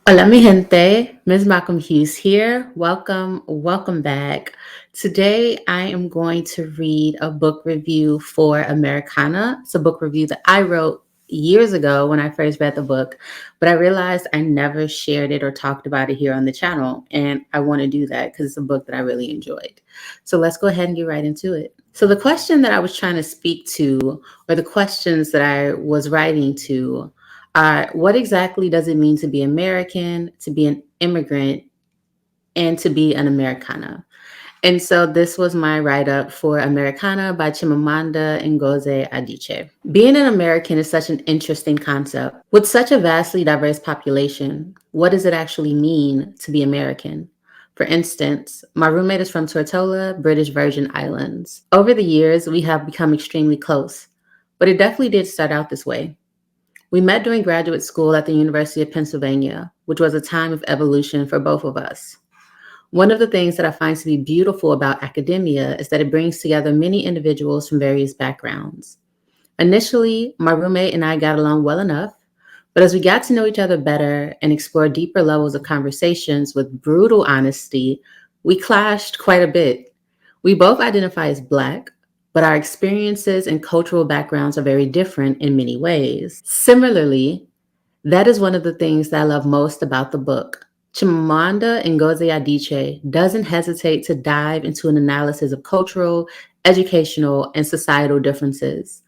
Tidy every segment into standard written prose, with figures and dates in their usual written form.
Hola, mi gente. MsMalcolmHughes here. Welcome back. Today, I am going to read a book review for Americanah. It's a book review that I wrote years ago when I first read the book, but I realized I never shared it or talked about it here on the channel, and I want to do that because it's a book that I really enjoyed. So let's go ahead and get right into it. So the question that I was trying to speak to, or the questions that I was writing to, what exactly does it mean to be American, to be an immigrant, and to be an Americana? And so this was my write-up for Americanah by Chimamanda Ngozi Adichie. Being an American is such an interesting concept. With such a vastly diverse population, what does it actually mean to be American? For instance, my roommate is from Tortola, British Virgin Islands. Over the years, we have become extremely close, but it definitely did start out this way. We met during graduate school at the University of Pennsylvania, which was a time of evolution for both of us. One of the things that I find to be beautiful about academia is that it brings together many individuals from various backgrounds. Initially, my roommate and I got along well enough, but as we got to know each other better and explore deeper levels of conversations with brutal honesty, we clashed quite a bit. We both identify as Black, but our experiences and cultural backgrounds are very different in many ways. Similarly, that is one of the things that I love most about the book. Chimamanda Ngozi Adichie doesn't hesitate to dive into an analysis of cultural, educational, and societal differences.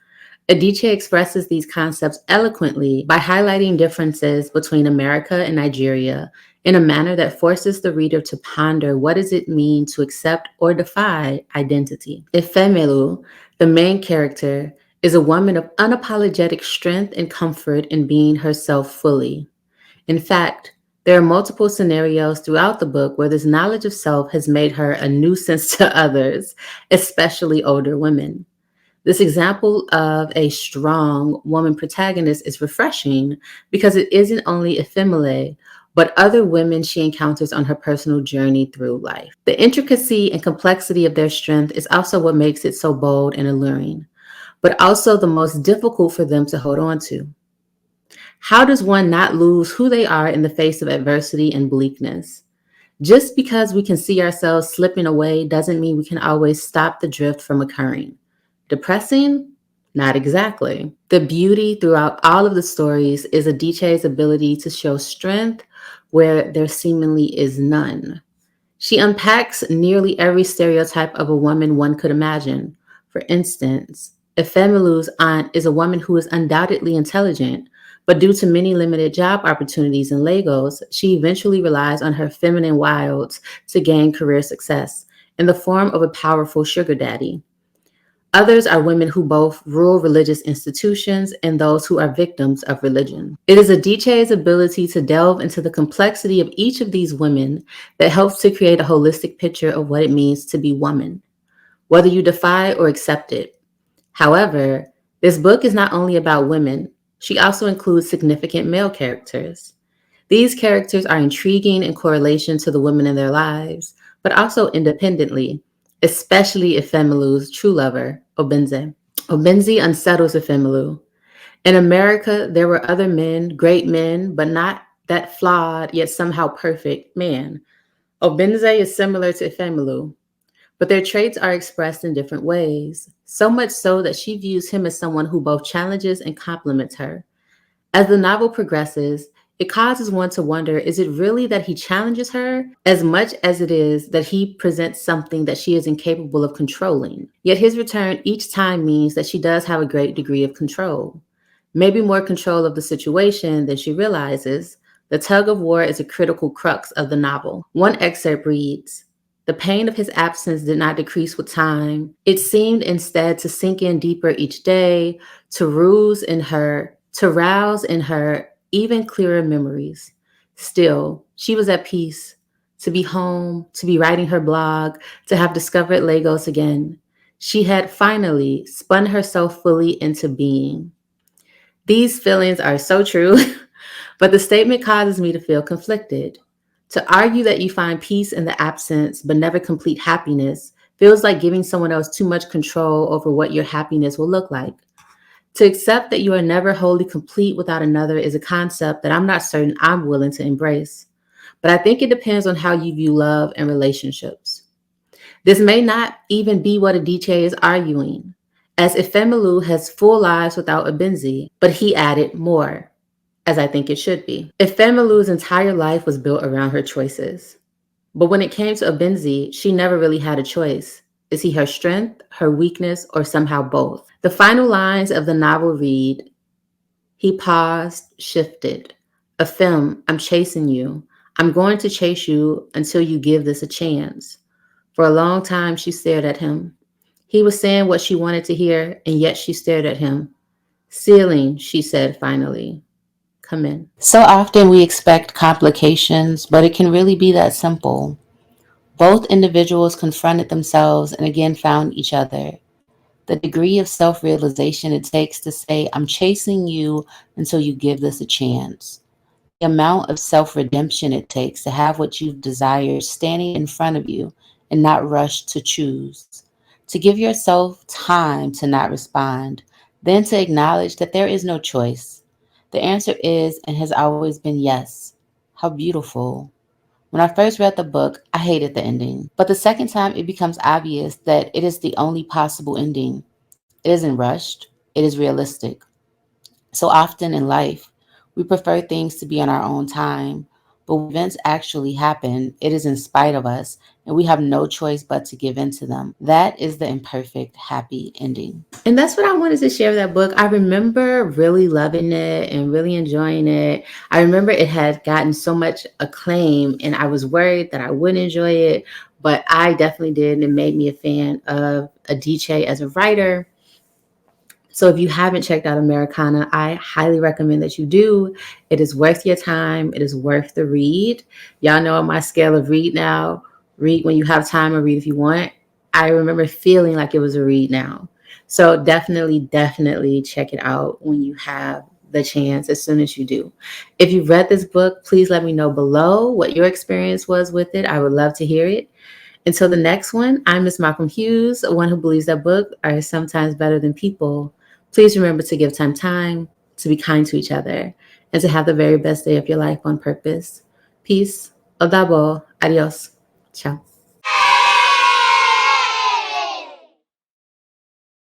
Adichie expresses these concepts eloquently by highlighting differences between America and Nigeria in a manner that forces the reader to ponder what does it mean to accept or defy identity. Ifemelu, the main character, is a woman of unapologetic strength and comfort in being herself fully. In fact, there are multiple scenarios throughout the book where this knowledge of self has made her a nuisance to others, especially older women. This example of a strong woman protagonist is refreshing because it isn't only Ifemele, but other women she encounters on her personal journey through life. The intricacy and complexity of their strength is also what makes it so bold and alluring, but also the most difficult for them to hold on to. How does one not lose who they are in the face of adversity and bleakness? Just because we can see ourselves slipping away doesn't mean we can always stop the drift from occurring. Depressing? Not exactly. The beauty throughout all of the stories is Adichie's ability to show strength where there seemingly is none. She unpacks nearly every stereotype of a woman one could imagine. For instance, Efemelu's aunt is a woman who is undoubtedly intelligent, but due to many limited job opportunities in Lagos, she eventually relies on her feminine wilds to gain career success in the form of a powerful sugar daddy. Others are women who both rule religious institutions and those who are victims of religion. It is Adichie's ability to delve into the complexity of each of these women that helps to create a holistic picture of what it means to be woman, whether you defy or accept it. However, this book is not only about women, she also includes significant male characters. These characters are intriguing in correlation to the women in their lives, but also independently, especially Ifemelu's true lover, Obenze. Obenze unsettles Ifemelu. In America, there were other men, great men, but not that flawed yet somehow perfect man. Obenze is similar to Ifemelu, but their traits are expressed in different ways, so much so that she views him as someone who both challenges and compliments her. As the novel progresses, it causes one to wonder, is it really that he challenges her as much as it is that he presents something that she is incapable of controlling? Yet his return each time means that she does have a great degree of control. Maybe more control of the situation than she realizes. The tug of war is a critical crux of the novel. One excerpt reads, "The pain of his absence did not decrease with time. It seemed instead to sink in deeper each day, to rouse in her even clearer memories. Still, she was at peace, to be home, to be writing her blog, to have discovered Lagos again. She had finally spun herself fully into being." These feelings are so true, but the statement causes me to feel conflicted. To argue that you find peace in the absence but never complete happiness feels like giving someone else too much control over what your happiness will look like. To accept that you are never wholly complete without another is a concept that I'm not certain I'm willing to embrace. But I think it depends on how you view love and relationships. This may not even be what Adichie is arguing, as Ifemelu has full lives without Abenzi, but he added more, as I think it should be. Ifemelu's entire life was built around her choices. But when it came to Abenzi, she never really had a choice. Is he her strength, her weakness, or somehow both? The final lines of the novel read, he paused, shifted. Afem, I'm chasing you. I'm going to chase you until you give this a chance. For a long time, she stared at him. He was saying what she wanted to hear, and yet she stared at him. Ceiling, she said finally. Come in. So often we expect complications, but it can really be that simple. Both individuals confronted themselves and again found each other. The degree of self-realization it takes to say, I'm chasing you until you give this a chance. The amount of self-redemption it takes to have what you've desired standing in front of you and not rush to choose. To give yourself time to not respond, then to acknowledge that there is no choice. The answer is and has always been yes. How beautiful. When I first read the book, I hated the ending. But the second time, it becomes obvious that it is the only possible ending. It isn't rushed, it is realistic. So often in life, we prefer things to be on our own time, but when events actually happen, it is in spite of us, and we have no choice but to give in to them. That is the imperfect, happy ending. And that's what I wanted to share with that book. I remember really loving it and really enjoying it. I remember it had gotten so much acclaim, and I was worried that I wouldn't enjoy it, but I definitely did, and it made me a fan of Adichie as a writer. So if you haven't checked out Americanah, I highly recommend that you do. It is worth your time. It is worth the read. Y'all know on my scale of read now, read when you have time or read if you want. I remember feeling like it was a read now. So definitely check it out when you have the chance as soon as you do. If you've read this book, please let me know below what your experience was with it. I would love to hear it. Until the next one, I'm MsMalcolmHughes, one who believes that books are sometimes better than people. Please remember to give time, to be kind to each other, and to have the very best day of your life on purpose. Peace. Odabo. Adios. Ciao.